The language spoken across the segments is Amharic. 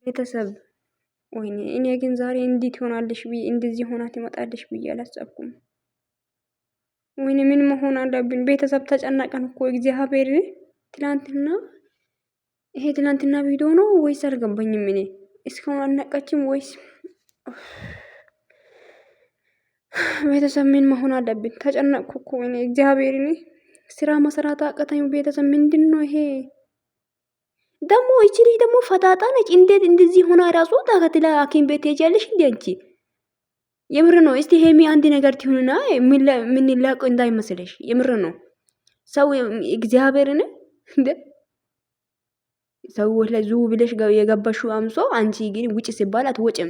ቤተሰብ ወይኔ እኔ ግን ዛሬ እንዴት ይሆናልሽ ብዬ እንደዚህ ሆና ትመጣለሽ ብዬ አላሰብኩም። ወይኔ ምን መሆን አለብን? ቤተሰብ ተጨናቀን እኮ እግዚአብሔር። ትላንትና ይሄ ትላንትና ቪዲዮ ነው ወይስ አልገባኝም። እኔ እስካሁን አልነቃችም ወይስ ቤተሰብ ምን መሆን አለብን? ተጨነቅኩ እኮ ወይኔ እግዚአብሔር። ስራ መስራት አቀተኝ። ቤተሰብ ምንድነው ይሄ ደግሞ? እቺ ልጅ ደግሞ ፈጣጣ ነች። እንዴት እንደዚህ ሆና ራሱ ተከትላ ሐኪም ቤት ሄጃለሽ እንዴ አንቺ? የምር ነው። እስቲ ሄሚ አንድ ነገር ትሁንና ምን ላቆ እንዳይመስልሽ። የምር ነው። ሰው እግዚአብሔርን እንደ ሰዎች ላይ ዙ ብለሽ የገባሽው አምሶ አንቺ ግን ውጭ ሲባል አትወጭም።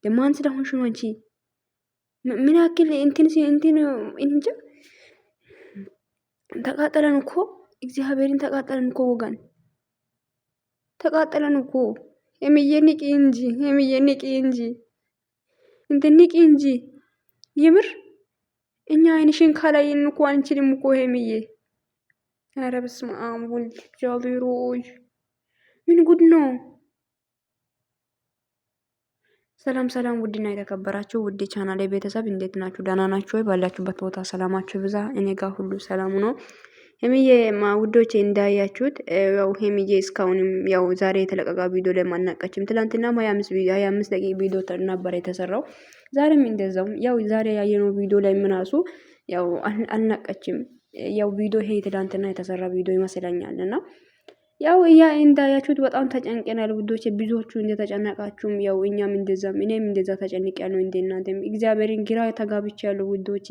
ለማን ስለሆንሽ ነው አንቺ? ምን ያክል እንትን እንጃ። ተቃጠለን እኮ እግዚአብሔርን ተቃጠለን እኮ ወጋን ተቃጠለን እኮ። ሄሚዬ ንቂ እንጂ ሄሚዬ ንቂ እንጂ እንትን ንቂ እንጂ የምር እኛ አይንሽን ካላየን እኮ አንችልም እኮ ሄሚዬ። ኧረ በስመ አብ ወልድ እግዚአብሔር ሆይ ምን ጉድ ነው? ሰላም ሰላም፣ ውድና የተከበራችሁ ውድ ቻናሌ ቤተሰብ እንዴት ናችሁ? ደህና ናችሁ ወይ? ባላችሁበት ቦታ ሰላማችሁ ብዛ። እኔ ጋር ሁሉ ሰላሙ ነው። ሄሚዬ ውዶቼ እንዳያችሁት ያው ሄሚዬ እስካሁንም ያው ዛሬ የተለቀቀ ቪዲዮ ላይ ማናቀችም። ትላንትና 25 ደቂቃ ቪዲዮ ነበር የተሰራው። ዛሬም እንደዛው ያው ዛሬ ያየነው ቪዲዮ ላይ ምናሱ ያው አልናቀችም። ያው ቪዲዮ ይሄ ትላንትና የተሰራ ቪዲዮ ይመስለኛልና ያው እንዳያችሁት በጣም ተጨንቀናል ውዶቼ። ብዙዎቹ እንደተጨነቃችሁም ያው እኛም እንደዛም እኔም እንደዛ ተጨንቄያለሁ። እንደናንተም እግዚአብሔርን ግራ ተጋብቻለሁ ውዶቼ።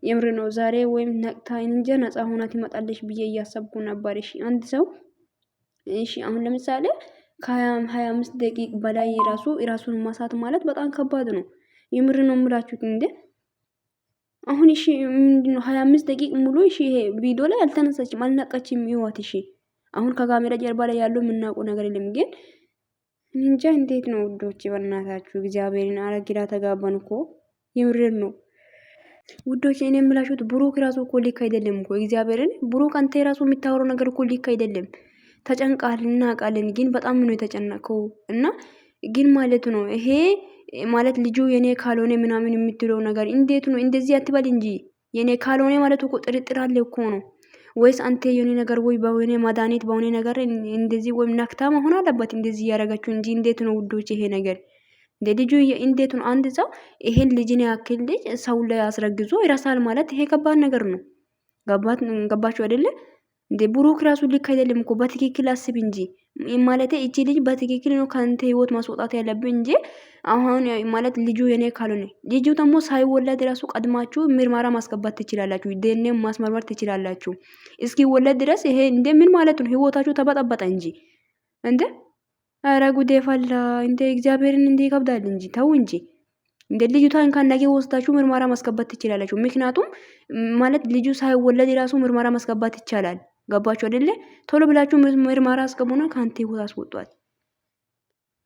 የምር ነው። ዛሬ ወይም ነቅታ እንጀ ነፃ ሆና ትመጣለች ብዬ እያሰብኩ ነበር። እሺ አንድ ሰው እሺ አሁን ለምሳሌ ከ25 ደቂቃ በላይ ራሱን ማሳት ማለት በጣም ከባድ ነው። የምር ነው የምላችሁት እንዴ። አሁን እሺ ምንድነው 25 ደቂቃ ሙሉ እሺ ይሄ ቪዲዮ ላይ አልተነሳችም አልነቃችም። ይዋት እሺ አሁን ከካሜራ ጀርባ ላይ ያለው የምናውቀው ነገር የለም። ግን እንጃ እንዴት ነው ውዶቼ፣ በእናታችሁ እግዚአብሔርን አረግራ ተጋባን እኮ የምሬን ነው ውዶቼ። እኔ የምላችሁት ብሩክ ራሱ እኮ ልክ አይደለም እኮ እግዚአብሔርን። ብሩክ አንተ ራሱ የምታወራው ነገር እኮ ልክ አይደለም። ተጨንቃል እናውቃለን፣ ግን በጣም ነው የተጨነቀው። እና ግን ማለት ነው ይሄ ማለት ልጁ የኔ ካልሆነ ምናምን የምትለው ነገር እንዴት ነው? እንደዚህ አትበል እንጂ የኔ ካልሆነ ማለት እኮ ጥርጥር አለ እኮ ነው። ወይስ አንተ የሆነ ነገር ወይ በሆነ መድኃኒት በሆነ ነገር እንደዚህ ወይም ነክታ መሆን አለበት እንደዚህ ያደረጋችሁ እንጂ እንዴት ነው ውዶች ይሄ ነገር? እንደ ልጁ እንዴት ነው አንድ ሰው ይሄን ልጅን ያክል ልጅ ሰው ላይ አስረግዞ ይረሳል ማለት ይሄ ከባድ ነገር ነው። ገባችሁ አይደለ? እንደ ብሩክ ራሱ ልክ አይደለም እኮ በትክክል አስብ እንጂ ማለት እቺ ልጅ በትክክል ነው ካንተ ህይወት ማስወጣት ያለብን እንጂ አሁን ማለት ልጁ የኔ ካልሆነ ልጁ ደግሞ ሳይወለድ ራሱ ቀድማችሁ ምርመራ ማስገባት ትችላላችሁ። ዲኤንኤ ማስመርመር ትችላላችሁ። እስኪ ወለድ ድረስ ይሄ እንደ ምን ማለት ነው? ህይወታችሁ ተበጠበጠ እንጂ እንደ ኧረ ጉዴ ፈላ እንደ እግዚአብሔርን እንደ ይከብዳል እንጂ ተው እንጂ እንደ ልጅቷን ካንዳጌ ወስዳችሁ ምርመራ ማስገባት ትችላላችሁ። ምክንያቱም ማለት ልጁ ሳይወለድ ራሱ ምርመራ ማስገባት ይቻላል። ገባችሁ አይደለ? ቶሎ ብላችሁ ምርመራ አስገቡና ካንተ ህይወት አስወጧት።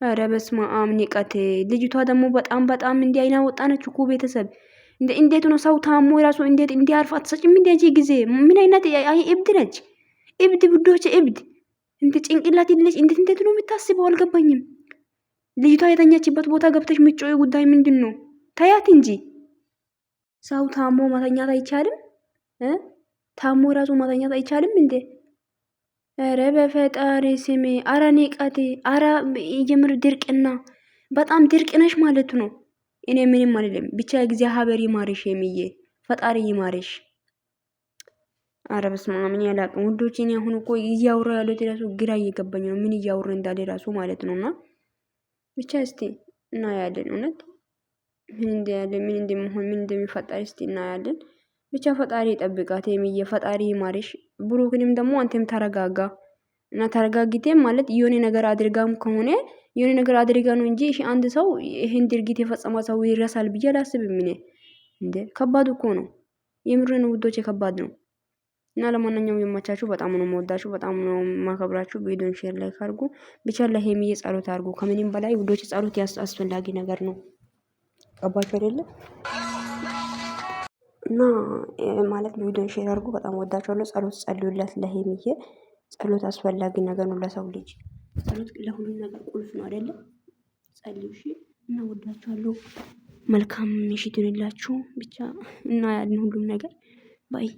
ኧረ በስመ አብ ንቀት። ልጅቷ ደግሞ በጣም እንዲህ አይና ወጣነች እኮ ቤተሰብ። እንዴት ነው ሰው ታሞ ራሱ እንዴት እንዲያርፍ አትሰጭም? እንዴ ጊዜ ምን አይነት እብድ ነች? እብድ ብዶች እብድ እንዴ ጭንቅላት ይልሽ እንዴት ነው የምታስበው? አልገባኝም። ልጅቷ የተኛችበት ቦታ ገብተሽ ምጮይ ጉዳይ ምንድን ነው? ታያት እንጂ ሰው ታሞ ማተኛት አይቻልም? ታሞ ራሱ ማተኛት አይቻልም እንዴ? ኧረ በፈጣሪ ስሜ። አረ ንቀት። አረ የምር ድርቅና በጣም ድርቅነሽ ማለት ነው። እኔ ምንም አይደለም ብቻ እግዚአብሔር ይማርሽ የሚዬ ፈጣሪ ይማርሽ። አረ በስመ አብ ያላቅም ውዶች። እኔ አሁን እኮ እያወራ ያለው ራሱ ግራ እየገባኝ ነው ምን እያወራ እንዳለ ራሱ ማለት ነውና ብቻ እስቲ እናያለን። እውነት ምን እንደያለ ምን እንደሚሆን ምን እንደሚፈጠር እስቲ እናያለን። ብቻ ፈጣሪ ጠብቃት የሚዬ ፈጣሪ ይማርሽ። ብሩክንም ደግሞ አንተም ተረጋጋ እና ተረጋግቴም ማለት የሆነ ነገር አድርጋም ከሆነ የሆነ ነገር አድርጋ ነው እንጂ እሺ አንድ ሰው ይሄን ድርጊት የፈጸመ ሰው ይረሳል ብዬ አላስብም። እኔ እንዴ ከባድ እኮ ነው የምርን ውዶች ከባድ ነው። እና ለማንኛውም የማቻችሁ በጣም ነው የምወዳችሁ በጣም ነው ማከብራችሁ። ቪዲዮን ሼር ላይክ አድርጉ። ብቻ ለሄሚዬ ጸሎት አድርጉ። ከምንም በላይ ውዶች ጸሎት አስፈላጊ ነገር ነው። ገባችሁ አይደለ? እና ማለት ቪዲዮን ሼር አድርጉ። በጣም ወዳችኋለሁ። ጸሎት ጸልዩላት ለሄሚዬ። ጸሎት አስፈላጊ ነገር ነው ለሰው ልጅ። ጸሎት ለሁሉ ነገር ቁልፍ ነው አይደለ? ጸልዩ። እሺ እና ወዳችኋለሁ። መልካም ምሽት ይሁንላችሁ። ብቻ እና ያለን ሁሉም ነገር ባይ